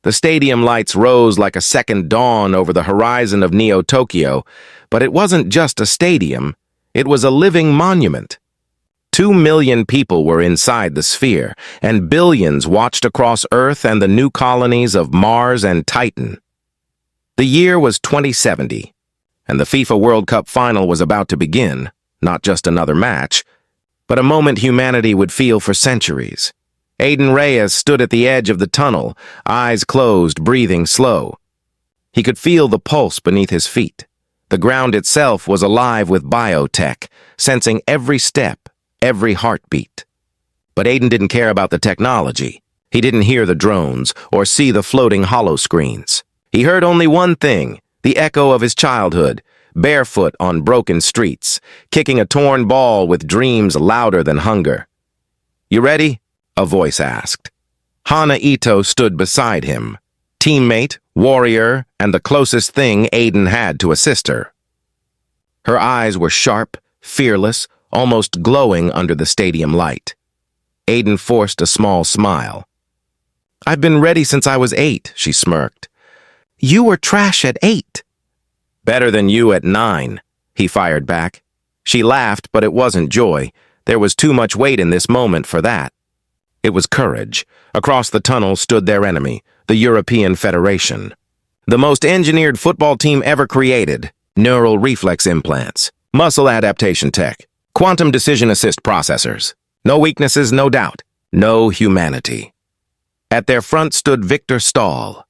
The stadium lights rose like a second dawn over the horizon of Neo-Tokyo, but it wasn't just a stadium, it was a living monument. 2 million people were inside the sphere, and billions watched across Earth and the new colonies of Mars and Titan. The year was 2070, and the FIFA World Cup final was about to begin, not just another match, but a moment humanity would feel for centuries. Aiden Reyes stood at the edge of the tunnel, eyes closed, breathing slow. He could feel the pulse beneath his feet. The ground itself was alive with biotech, sensing every step, every heartbeat. But Aiden didn't care about the technology. He didn't hear the drones or see the floating holoscreens. He heard only one thing, the echo of his childhood, barefoot on broken streets, kicking a torn ball with dreams louder than hunger. "You ready?" a voice asked. Hana Ito stood beside him, teammate, warrior, and the closest thing Aiden had to a sister. Her eyes were sharp, fearless, almost glowing under the stadium light. Aiden forced a small smile. "I've been ready since I was 8, she smirked. "You were trash at 8. "Better than you at 9, he fired back. She laughed, but it wasn't joy. There was too much weight in this moment for that. It was courage. Across the tunnel stood their enemy, the European Federation. The most engineered football team ever created. Neural reflex implants, muscle adaptation tech, quantum decision assist processors. No weaknesses, no doubt. No humanity. At their front stood Victor Stahl,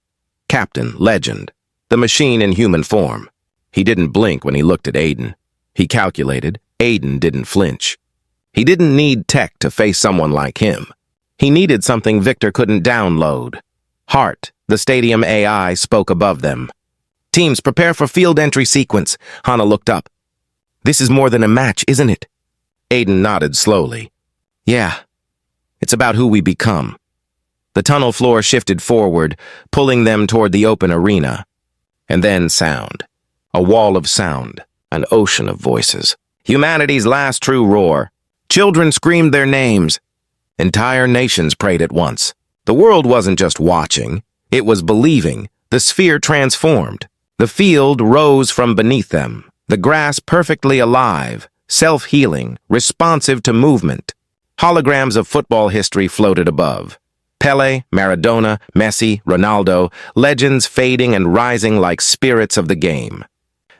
captain, legend, the machine in human form. He didn't blink when he looked at Aiden. He calculated. Aiden didn't flinch. He didn't need tech to face someone like him. He needed something Victor couldn't download. Heart, the stadium AI, spoke above them. "Teams, prepare for field entry sequence." Hana looked up. "This is more than a match, isn't it?" Aiden nodded slowly. "Yeah, it's about who we become." The tunnel floor shifted forward, pulling them toward the open arena. And then sound. A wall of sound, an ocean of voices. Humanity's last true roar. Children screamed their names. Entire nations prayed at once. The world wasn't just watching, it was believing. The sphere transformed. The field rose from beneath them, the grass perfectly alive, self-healing, responsive to movement. Holograms of football history floated above. Pele, Maradona, Messi, Ronaldo, legends fading and rising like spirits of the game.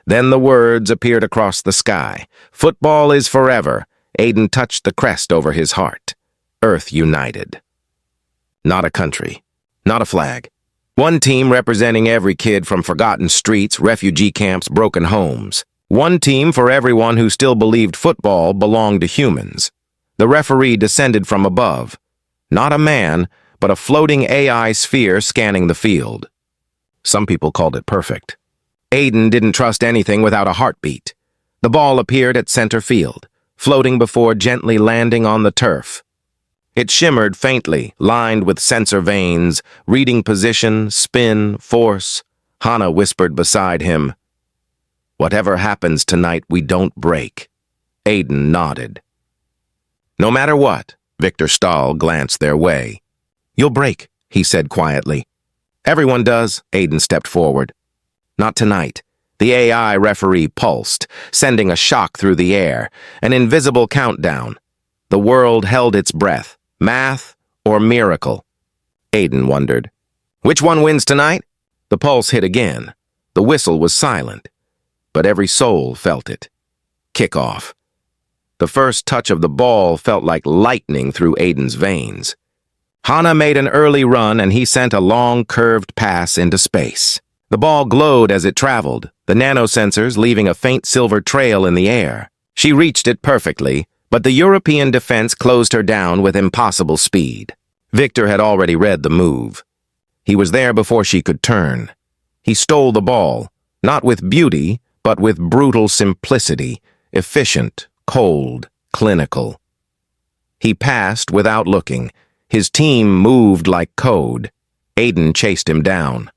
Then the words appeared across the sky. "Football is forever." Aiden touched the crest over his heart. Earth united. Not a country, not a flag. One team representing every kid from forgotten streets, refugee camps, broken homes. One team for everyone who still believed football belonged to humans. The referee descended from above. Not a man, but a floating AI sphere scanning the field. Some people called it perfect. Aiden didn't trust anything without a heartbeat. The ball appeared at center field, floating before gently landing on the turf. It shimmered faintly, lined with sensor veins, reading position, spin, force. Hana whispered beside him, "Whatever happens tonight, we don't break." Aiden nodded. "No matter what," Victor Stahl glanced their way. "You'll break," he said quietly. "Everyone does," Aiden stepped forward. "Not tonight." The AI referee pulsed, sending a shock through the air, an invisible countdown. The world held its breath. Math or miracle? Aiden wondered. Which one wins tonight? The pulse hit again. The whistle was silent, but every soul felt it. Kickoff. The first touch of the ball felt like lightning through Aiden's veins. Hana made an early run and he sent a long, curved pass into space. The ball glowed as it traveled, the nanosensors leaving a faint silver trail in the air. She reached it perfectly, but the European defense closed her down with impossible speed. Victor had already read the move. He was there before she could turn. He stole the ball, not with beauty, but with brutal simplicity, efficient, cold, clinical. He passed without looking. His team moved like code. Aiden chased him down.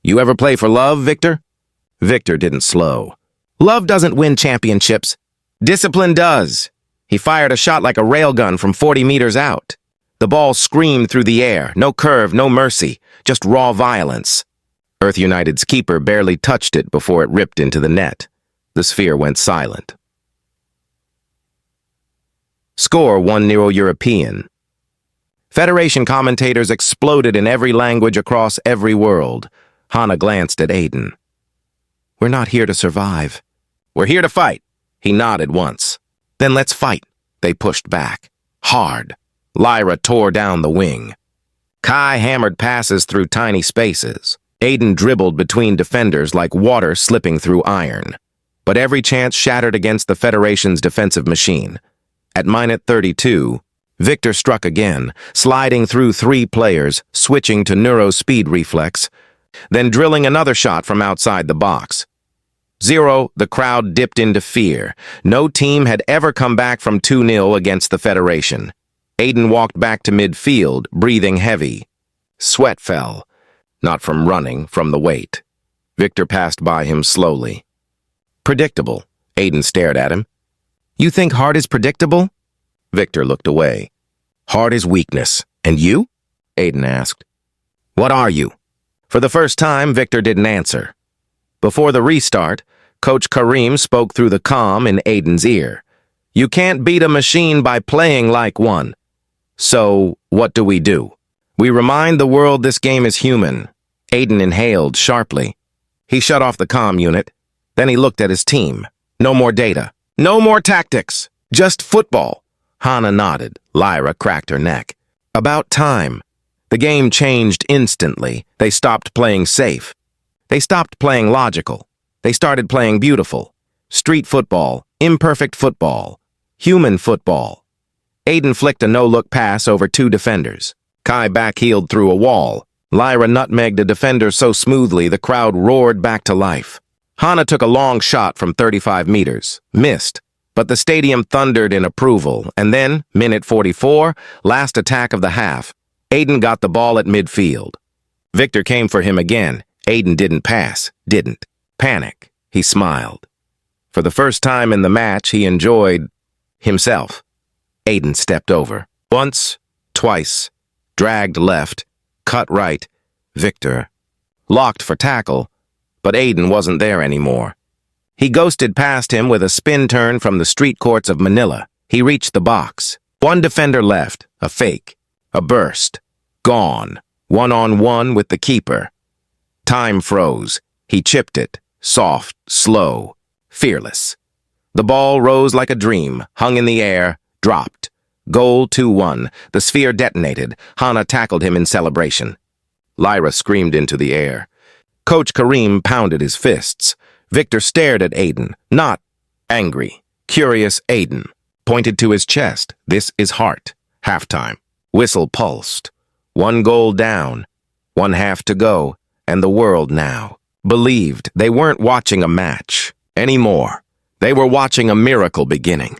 "You ever play for love, Victor?" Victor didn't slow. "Love doesn't win championships. Discipline does." He fired a shot like a railgun from 40 meters out. The ball screamed through the air, no curve, no mercy, just raw violence. Earth United's keeper barely touched it before it ripped into the net. The sphere went silent. Score 1-0 European. Federation commentators exploded in every language across every world. Hannah glanced at Aiden. We're not here to survive. We're here to fight. He nodded once. Then let's fight. They pushed back. Hard. Lyra tore down the wing. Kai hammered passes through tiny spaces. Aiden dribbled between defenders like water slipping through iron. But every chance shattered against the Federation's defensive machine. At minute 32, Victor struck again, sliding through 3 players, switching to neuro speed reflex, then drilling another shot from outside the box. 0, the crowd dipped into fear. No team had ever come back from 2-0 against the Federation. Aiden walked back to midfield, breathing heavy. Sweat fell. Not from running, from the weight. Victor passed by him slowly. Predictable. Aiden stared at him. You think hard is predictable? Victor looked away. Hard is weakness. And you? Aiden asked. What are you? For the first time, Victor didn't answer. Before the restart, Coach Kareem spoke through the comm in Aiden's ear. You can't beat a machine by playing like one. So, what do? We remind the world this game is human. Aiden inhaled sharply. He shut off the comm unit. Then he looked at his team. No more data. No more tactics. Just football. Hannah nodded. Lyra cracked her neck. About time. The game changed instantly. They stopped playing safe. They stopped playing logical. They started playing beautiful. Street football. Imperfect football. Human football. Aiden flicked a no-look pass over 2 defenders. Kai backheeled through a wall. Lyra nutmegged a defender so smoothly the crowd roared back to life. Hannah took a long shot from 35 meters. Missed. But the stadium thundered in approval. And then, minute 44, last attack of the half, Aiden got the ball at midfield. Victor came for him again. Aiden didn't pass. Didn't panic. He smiled. For the first time in the match, he enjoyed himself. Aiden stepped over. Once, twice, dragged left, cut right. Victor locked for tackle, but Aiden wasn't there anymore. He ghosted past him with a spin turn from the street courts of Manila. He reached the box. 1 defender left, a fake, a burst, gone, 1-on-1 with the keeper. Time froze. He chipped it, soft, slow, fearless. The ball rose like a dream, hung in the air, dropped. Goal 2-1. The sphere detonated. Hannah tackled him in celebration. Lyra screamed into the air. Coach Kareem pounded his fists. Victor stared at Aiden, not angry. Curious Aiden pointed to his chest. This is heart. Halftime. Whistle pulsed. 1 goal down. 1 half to go. And the world now believed they weren't watching a match anymore. They were watching a miracle beginning.